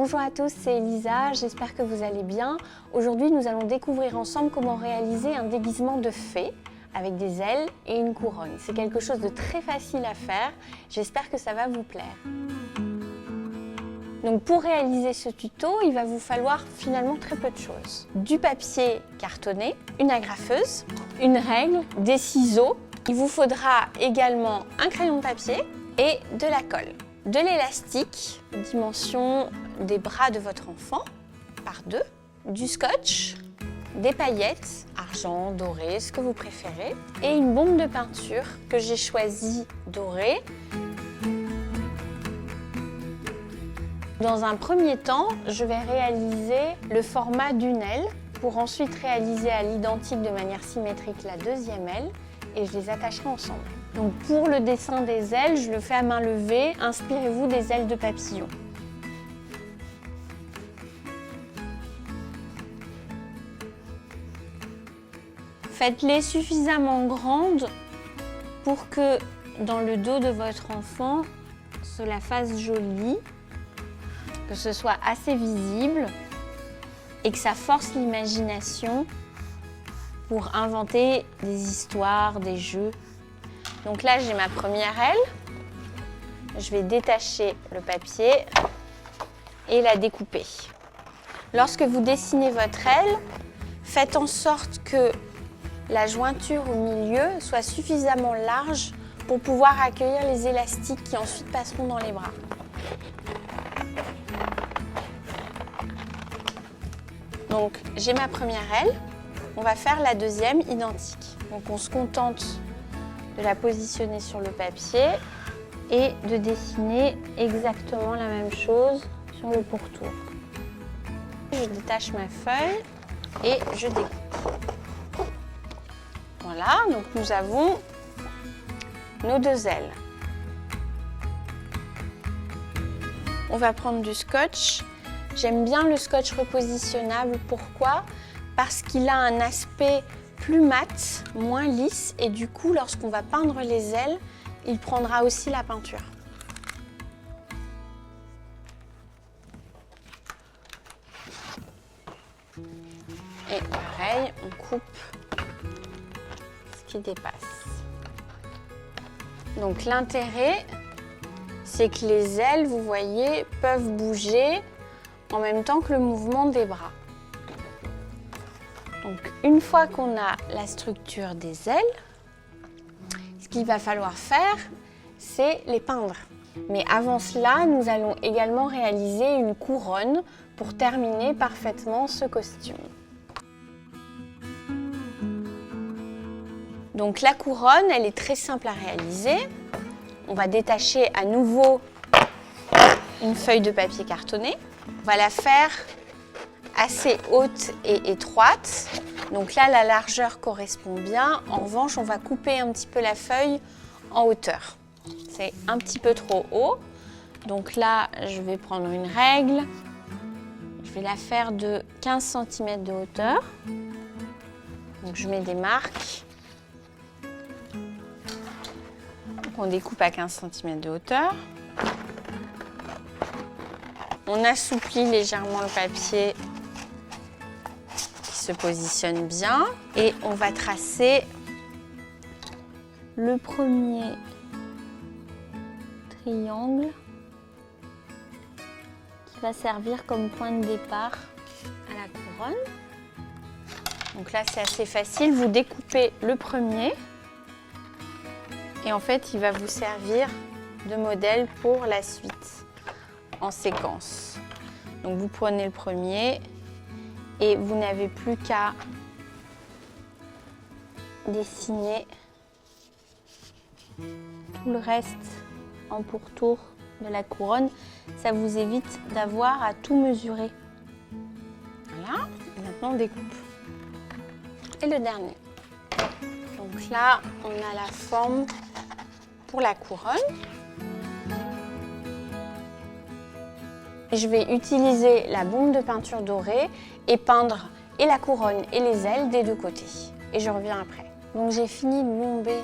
Bonjour à tous, c'est Elisa, j'espère que vous allez bien. Aujourd'hui, nous allons découvrir ensemble comment réaliser un déguisement de fée avec des ailes et une couronne. C'est quelque chose de très facile à faire, j'espère que ça va vous plaire. Donc pour réaliser ce tuto, il va vous falloir finalement très peu de choses. Du papier cartonné, une agrafeuse, une règle, des ciseaux. Il vous faudra également un crayon de papier et de la colle. De l'élastique, dimension des bras de votre enfant, par deux, du scotch, des paillettes, argent, doré, ce que vous préférez, et une bombe de peinture que j'ai choisie dorée. Dans un premier temps, je vais réaliser le format d'une aile pour ensuite réaliser à l'identique de manière symétrique la deuxième aile et je les attacherai ensemble. Donc pour le dessin des ailes, je le fais à main levée, inspirez-vous des ailes de papillon. Faites-les suffisamment grandes pour que dans le dos de votre enfant, cela fasse joli, que ce soit assez visible et que ça force l'imagination pour inventer des histoires, des jeux. Donc là, j'ai ma première aile. Je vais détacher le papier et la découper. Lorsque vous dessinez votre aile, faites en sorte que la jointure au milieu soit suffisamment large pour pouvoir accueillir les élastiques qui ensuite passeront dans les bras. Donc j'ai ma première aile, on va faire la deuxième identique. Donc on se contente de la positionner sur le papier et de dessiner exactement la même chose sur le pourtour. Je détache ma feuille et je découpe. Voilà, donc nous avons nos deux ailes. On va prendre du scotch. J'aime bien le scotch repositionnable. Pourquoi? Parce qu'il a un aspect plus mat, moins lisse et du coup, lorsqu'on va peindre les ailes, il prendra aussi la peinture. Et pareil, on coupe ce qui dépasse. Donc l'intérêt, c'est que les ailes, vous voyez, peuvent bouger en même temps que le mouvement des bras. Donc une fois qu'on a la structure des ailes, ce qu'il va falloir faire, c'est les peindre. Mais avant cela, nous allons également réaliser une couronne pour terminer parfaitement ce costume. Donc la couronne, elle est très simple à réaliser. On va détacher à nouveau une feuille de papier cartonné. On va la faire assez haute et étroite. Donc là, la largeur correspond bien. En revanche, on va couper un petit peu la feuille en hauteur. C'est un petit peu trop haut. Donc là, je vais prendre une règle. Je vais la faire de 15 cm de hauteur. Donc je mets des marques. Donc on découpe à 15 cm de hauteur. On assouplit légèrement le papier qui se positionne bien et on va tracer le premier triangle qui va servir comme point de départ à la couronne. Donc là, c'est assez facile. Vous découpez le premier et en fait, il va vous servir de modèle pour la suite en séquence. Donc vous prenez le premier et vous n'avez plus qu'à dessiner tout le reste en pourtour de la couronne. Ça vous évite d'avoir à tout mesurer. Voilà, et maintenant on découpe. Et le dernier. Donc là, on a la forme pour la couronne. Je vais utiliser la bombe de peinture dorée et peindre et la couronne et les ailes des deux côtés. Et je reviens après. Donc j'ai fini de bomber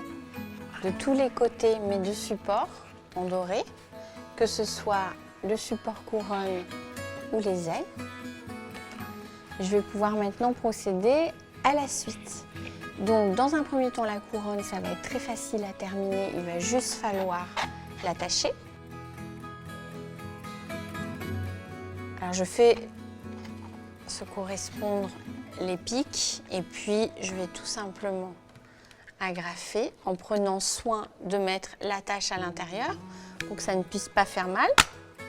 de tous les côtés mes deux supports en doré, que ce soit le support couronne ou les ailes. Je vais pouvoir maintenant procéder à la suite. Donc dans un premier temps, la couronne, ça va être très facile à terminer, il va juste falloir l'attacher. Alors je fais se correspondre les pics et puis je vais tout simplement agrafer en prenant soin de mettre l'attache à l'intérieur pour que ça ne puisse pas faire mal.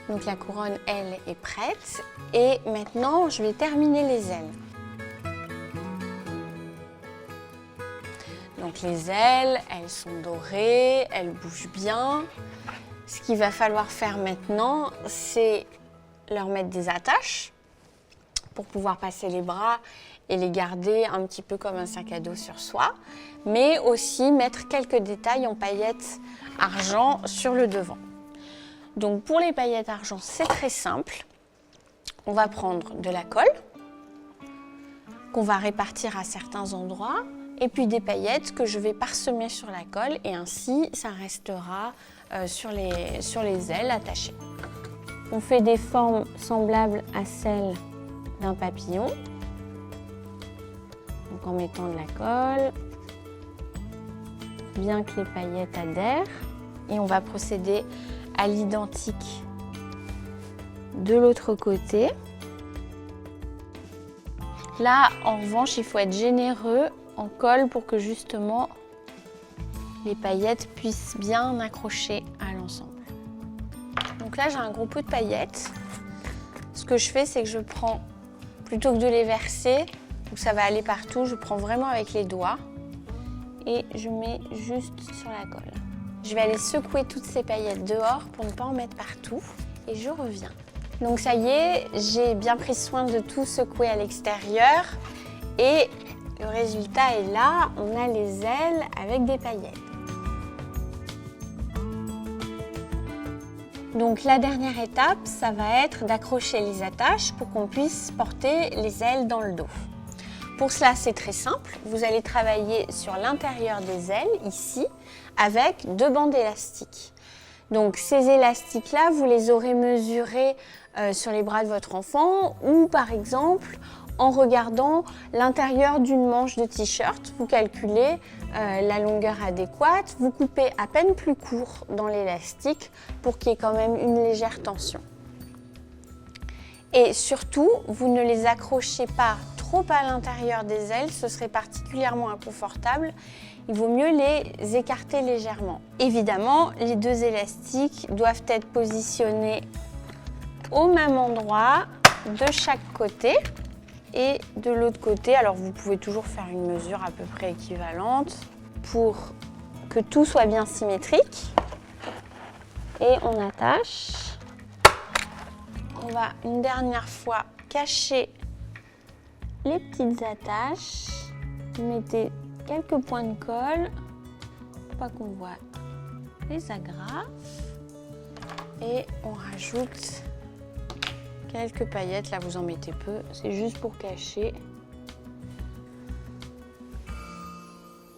Donc la couronne, elle, est prête et maintenant je vais terminer les ailes. Donc les ailes, elles sont dorées, elles bougent bien. Ce qu'il va falloir faire maintenant, c'est leur mettre des attaches pour pouvoir passer les bras et les garder un petit peu comme un sac à dos sur soi, mais aussi mettre quelques détails en paillettes argent sur le devant. Donc pour les paillettes argent, c'est très simple. On va prendre de la colle qu'on va répartir à certains endroits et puis des paillettes que je vais parsemer sur la colle et ainsi ça restera sur les ailes attachées. On fait des formes semblables à celles d'un papillon. Donc en mettant de la colle, bien que les paillettes adhèrent. Et on va procéder à l'identique de l'autre côté. Là, en revanche, il faut être généreux en colle pour que justement les paillettes puissent bien accrocher à l'ensemble. Donc là, j'ai un gros pot de paillettes. Ce que je fais, c'est que je prends, plutôt que de les verser, où ça va aller partout, je prends vraiment avec les doigts et je mets juste sur la colle. Je vais aller secouer toutes ces paillettes dehors pour ne pas en mettre partout et je reviens. Donc ça y est, j'ai bien pris soin de tout secouer à l'extérieur et le résultat est là, on a les ailes avec des paillettes. Donc la dernière étape, ça va être d'accrocher les attaches pour qu'on puisse porter les ailes dans le dos. Pour cela, c'est très simple. Vous allez travailler sur l'intérieur des ailes, ici, avec 2 bandes élastiques. Donc ces élastiques-là, vous les aurez mesurés sur les bras de votre enfant ou par exemple en regardant l'intérieur d'une manche de t-shirt. Vous calculez la longueur adéquate, vous coupez à peine plus court dans l'élastique pour qu'il y ait quand même une légère tension. Et surtout, vous ne les accrochez pas trop à l'intérieur des ailes, ce serait particulièrement inconfortable. Il vaut mieux les écarter légèrement. Évidemment, les 2 élastiques doivent être positionnés au même endroit de chaque côté et de l'autre côté. Alors vous pouvez toujours faire une mesure à peu près équivalente pour que tout soit bien symétrique. Et on attache. On va une dernière fois cacher les petites attaches. Vous mettez quelques points de colle pour pas qu'on voit les agrafes. Et on rajoute quelques paillettes. Là, vous en mettez peu. C'est juste pour cacher.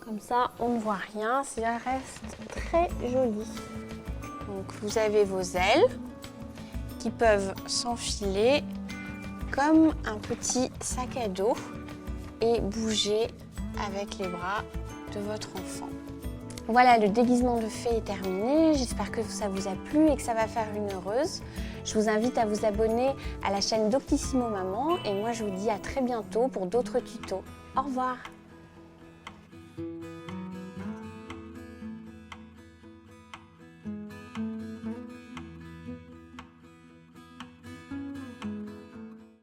Comme ça, on ne voit rien. Ça reste très joli. Donc, vous avez vos ailes qui peuvent s'enfiler comme un petit sac à dos et bouger avec les bras de votre enfant. Voilà, le déguisement de fée est terminé. J'espère que ça vous a plu et que ça va faire une heureuse. Je vous invite à vous abonner à la chaîne Doctissimo Maman et moi je vous dis à très bientôt pour d'autres tutos. Au revoir!